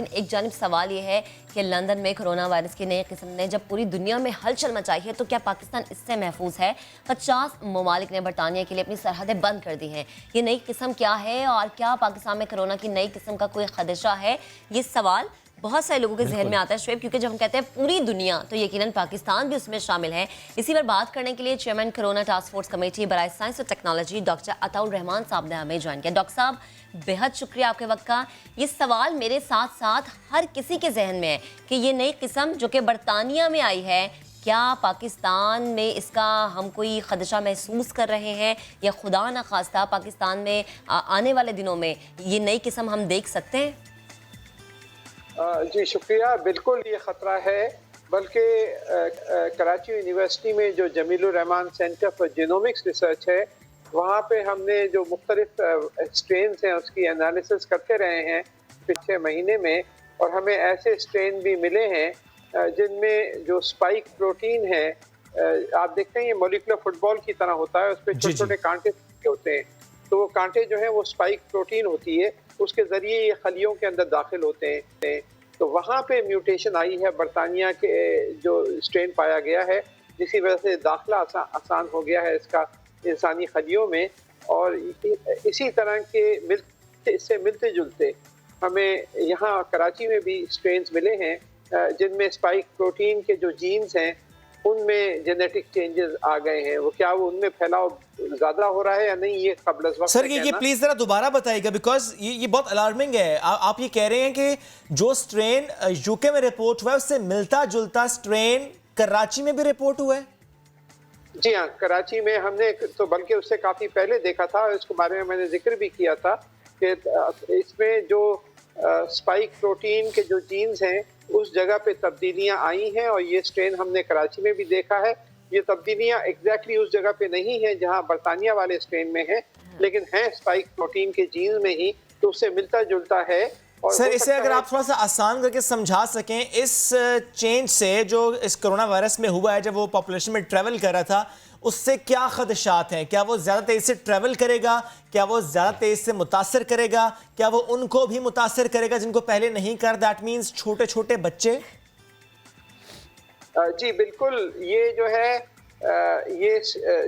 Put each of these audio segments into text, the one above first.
लेकिन एक जानिब सवाल ये है कि लंदन में कोरोना वायरस की नई किस्म ने जब पूरी दुनिया में हलचल मचाई है तो क्या पाकिस्तान इससे महफूज है? 50 ममालिक ने बरतानिया के लिए अपनी सरहदें बंद कर दी हैं। ये नई किस्म क्या है और क्या पाकिस्तान में कोरोना की नई किस्म का कोई खदशा है? ये सवाल बहुत सारे लोगों के जहन में आता है शुएब, क्योंकि जब हम कहते हैं पूरी दुनिया तो यकीनन पाकिस्तान भी उसमें शामिल है। इसी पर बात करने के लिए chairman corona task force committee बराए साइंस और टेक्नोलॉजी डॉक्टर अताउर रहमान साहब ने हमें ज्वाइन किया। डॉक्टर साहब, बेहद शुक्रिया आपके वक्त का। ये सवाल मेरे साथ साथ हर किसी के जहन में है कि ये नई किस्म जो कि बरतानिया में आई है, क्या पाकिस्तान में इसका हम कोई खदशा महसूस कर रहे हैं या खुदा न खास्ता पाकिस्तान में आने वाले दिनों में ये नई किस्म हम देख सकते हैं? जी शुक्रिया। बिल्कुल ये ख़तरा है, बल्कि कराची यूनिवर्सिटी में जो Jamilur Rahman centre for genomics research है, वहाँ पे हमने जो मुख्तलिफ स्ट्रेन्स हैं उसकी एनालिसिस करते रहे हैं पिछले महीने में, और हमें ऐसे स्ट्रेन भी मिले हैं जिनमें जो स्पाइक प्रोटीन है, आप देखते हैं ये मॉलिक्यूलर फुटबॉल की तरह होता है, उस पर छोटे छोटे कांटे होते हैं, तो वो कांटे जो है वो स्पाइक प्रोटीन होती है, उसके ज़रिए ये खलियों के अंदर दाखिल होते हैं। तो वहाँ पे म्यूटेशन आई है, बरतानिया के जो स्ट्रेन पाया गया है, जिसकी वजह से दाखिला आसान हो गया है इसका इंसानी खलियों में। और इसी तरह के इससे मिलते जुलते हमें यहाँ कराची में भी स्ट्रेन्स मिले हैं जिनमें स्पाइक प्रोटीन के जो जीन्स हैं उनमें जेनेटिक चेंजेस आ गए हैं। वो क्या वो उनमें फैलाव ज्यादा हो रहा है या नहीं, ये कबल वक्त सर ये प्लीज जरा दोबारा बताइएगा, बिकॉज ये बहुत अलार्मिंग है। आप ये कह रहे हैं कि जो स्ट्रेन यूके में रिपोर्ट हुआ है उससे मिलता जुलता स्ट्रेन कराची में भी रिपोर्ट हुआ है? जी हाँ, कराची में हमने तो बल्कि उससे काफी पहले देखा था, इसके बारे में मैंने जिक्र भी किया था कि इसमें जो स्पाइक प्रोटीन के जो जीन्स हैं उस जगह पे तब्दीलियां आई हैं, और ये स्ट्रेन हमने कराची में भी देखा है। ये तब्दीलियां एग्जैक्टली उस जगह पे नहीं है जहां बरतानिया वाले स्ट्रेन में है, लेकिन है स्पाइक प्रोटीन के जीन्स में ही, तो उससे मिलता जुलता है। और सर इसे अगर आप थोड़ा सा आसान करके समझा सकें, इस चेंज से जो इस कोरोना वायरस में हुआ है, जब वो पॉपुलेशन में ट्रेवल कर रहा था, उससे क्या खदशात हैं? क्या वो ज़्यादा तेज़ से ट्रैवल करेगा? क्या वो ज़्यादा तेज़ से मुतासर करेगा? क्या वो उनको भी मुतासर करेगा जिनको पहले नहीं कर, दैट मीन्स छोटे छोटे बच्चे? जी बिल्कुल, ये जो है ये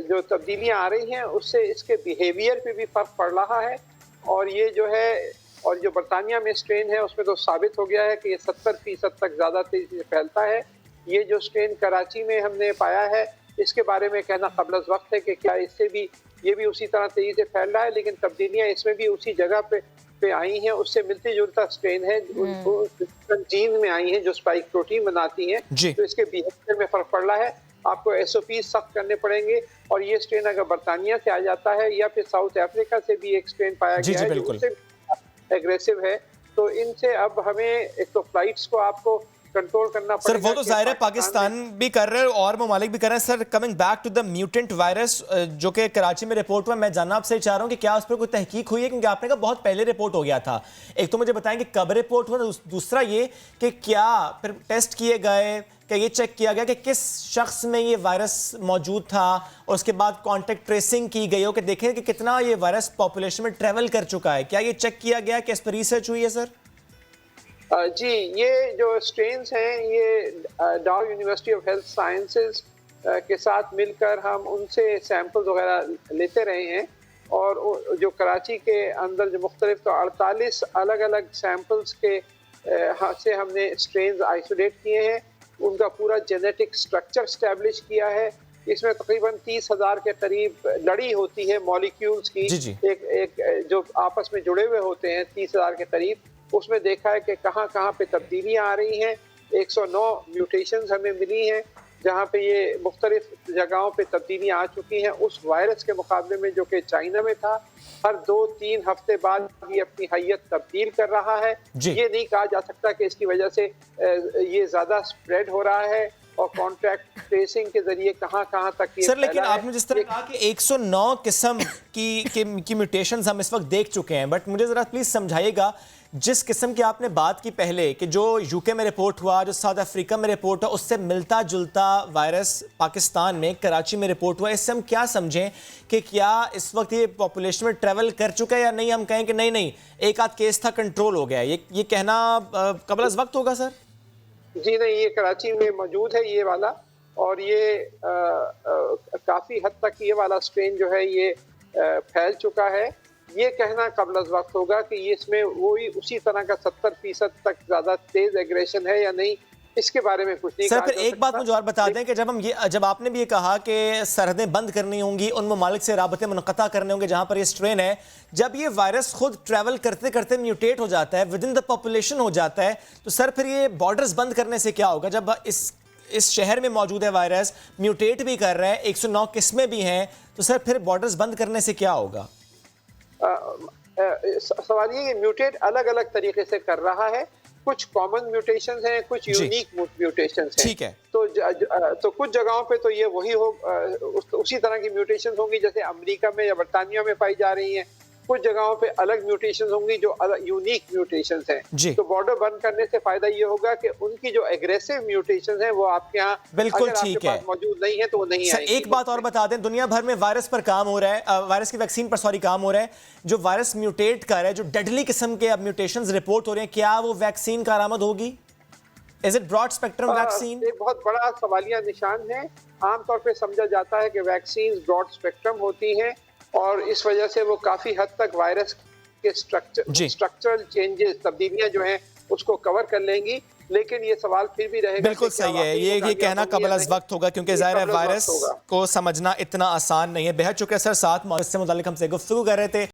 जो तब्दीलियां आ रही हैं उससे इसके बिहेवियर पे भी फ़र्क पड़ रहा है, और ये जो है, और जो बरतानिया में स्ट्रेन है उसमें तो साबित हो गया है कि ये 70% तक ज़्यादा तेज़ी से फैलता है। ये जो स्ट्रेन कराची में हमने पाया है, इसके बारे में कहना कबल वक्त है कि क्या इससे भी ये भी उसी तरह तेजी से फैल रहा है, लेकिन तब्दीलियां इसमें भी उसी जगह पे आई हैं, उससे मिलते जुलता स्ट्रेन है, जीन में आई हैं जो स्पाइक प्रोटीन बनाती हैं, तो इसके बिहेवियर में फर्क पड़ रहा है। आपको SOP सख्त करने पड़ेंगे, और ये स्ट्रेन अगर बरतानिया से आ जाता है या फिर साउथ अफ्रीका से भी एक स्ट्रेन पाया गया है जो उससे एग्रेसिव है, तो इनसे अब हमें एक तो फ्लाइट्स को आपको कंट्रोल करना पड़ेगा। सर वो तो जाहिर है पाकिस्तान भी कर रहे हैं और ममालिक भी कर रहे हैं। Sir coming back to the mutant virus जो कि कराची में रिपोर्ट हुआ, मैं जानना आपसे चाह रहा हूं कि क्या उस पर कोई तहकीक हुई है, क्योंकि आपने कहा बहुत पहले रिपोर्ट हो गया था। एक तो मुझे बताएं कि कब रिपोर्ट हुआ, दूसरा ये कि क्या फिर टेस्ट किए गए, क्या ये चेक किया गया कि किस शख्स में ये वायरस मौजूद था, और उसके बाद कॉन्टेक्ट ट्रेसिंग की गई हो कि देखें कि कितना ये वायरस पॉपुलेशन में ट्रेवल कर चुका है? क्या ये चेक किया गया, कि इस पर रिसर्च हुई है सर? जी, ये जो स्ट्रेन्स हैं ये डाउ यूनिवर्सिटी ऑफ हेल्थ साइंसेज के साथ मिलकर हम उनसे सैंपल्स वगैरह लेते रहे हैं, और जो कराची के अंदर जो मुख्तलिफ तो 48 अलग अलग सैंपल्स के से हमने स्ट्रेन्स आइसोलेट किए हैं, उनका पूरा जेनेटिक स्ट्रक्चर स्टैब्लिश किया है। इसमें तकरीबन 30,000 के करीब लड़ी होती है मॉलिक्यूल्स की, एक जो आपस में जुड़े हुए होते हैं 30,000 के करीब। उसमें देखा है कि कहाँ कहाँ पे तब्दीलियाँ आ रही हैं। 109 म्यूटेशंस हमें मिली हैं जहाँ पे ये मुख्तलिफ जगहों पे तब्दीलियाँ आ चुकी हैं उस वायरस के मुकाबले में जो कि चाइना में था। हर 2-3 हफ्ते बाद ये अपनी हैयत तब्दील कर रहा है। ये नहीं कहा जा सकता कि इसकी वजह से ये ज़्यादा स्प्रेड हो रहा है, और कॉन्टैक्ट ट्रेसिंग के जरिए कहाँ कहाँ तक ये सर, लेकिन आपने जिस तरह कहा कि 109 किस्म की म्यूटेशंस हम इस वक्त देख चुके हैं, बट मुझे ज़रा प्लीज़ समझाइएगा जिस किस्म की आपने बात की पहले कि जो यूके में रिपोर्ट हुआ, जो साउथ अफ्रीका में रिपोर्ट हुआ, उससे मिलता जुलता वायरस पाकिस्तान में कराची में रिपोर्ट हुआ, इससे हम क्या समझें कि क्या इस वक्त ये पॉपुलेशन में ट्रैवल कर चुका है या नहीं? हम कहें कि नहीं नहीं, एक आध केस था, कंट्रोल हो गया, ये कहना कबल अज़ वक्त होगा सर? जी नहीं, ये कराची में मौजूद है ये वाला, और ये काफ़ी हद तक ये वाला स्ट्रेन जो है ये फैल चुका है। ये कहना कबल अज़ वक्त होगा कि ये इसमें वही उसी तरह का 70% तक ज़्यादा तेज एग्रेशन है या नहीं, इसके बारे में कुछ नहीं सर। कहा फिर जा एक बात सकता। मुझे और बता दें कि जब आपने भी ये कहा कि सरहदें बंद करनी होंगी, उन ममालिक से राबते मुनक़ता करने होंगे जहां पर ये स्ट्रेन है, जब ये वायरस खुद ट्रैवल करते करते म्यूटेट हो जाता है, विद इन द पॉपुलेशन हो जाता है, तो सर फिर ये बॉर्डर्स बंद करने से क्या होगा? जब इस शहर में मौजूद है वायरस, म्यूटेट भी कर रहा है, 109 किस्में भी हैं, तो सर फिर बॉर्डर्स बंद करने से क्या होगा? सवाल ये म्यूटेट अलग अलग तरीके से कर रहा है। कुछ कॉमन म्यूटेशंस हैं, कुछ यूनिक म्यूटेशंस हैं। ठीक है। तो कुछ जगहों पे तो ये वही हो उसी तरह की म्यूटेशंस होंगी जैसे अमेरिका में या बरतानिया में पाई जा रही हैं। कुछ जगहों पे अलग म्यूटेशंस होंगी जो अलग यूनिक म्यूटेशंस हैं। तो बॉर्डर बंद करने से फायदा ये होगा कि उनकी जो एग्रेसिव म्यूटेशंस हैं वो आपके यहाँ बिल्कुल अगर ठीक आपके है, पास मौजूद नहीं है तो वो नहीं सर। आएंगी। एक बात और बता दें, दुनिया भर में वायरस पर काम हो रहा है, वायरस की वैक्सीन पर काम हो रहा है। जो वायरस म्यूटेट कर रहा है, जो डेडली किस्म के अब म्यूटेशंस रिपोर्ट हो रहे हैं, क्या वो वैक्सीन कारआमद होगी? Is it broad spectrum vaccine? एक बहुत बड़ा सवालिया निशान है। आमतौर पे समझा जाता है कि वैक्सीन ब्रॉड स्पेक्ट्रम होती हैं और इस वजह से वो काफी हद तक वायरस के स्ट्रक्चरल चेंजेस, तब्दीलियां जो हैं उसको कवर कर लेंगी। लेकिन ये सवाल फिर भी रहेगा। बिल्कुल सही है, ये कहना कबल अज़ वक्त होगा, क्योंकि ज़ाहिर है वायरस को समझना इतना आसान नहीं है। बेहद शुक्रिया सर, साथ से मुताल्लिक हमसे गुफ्तगू कर रहे थे।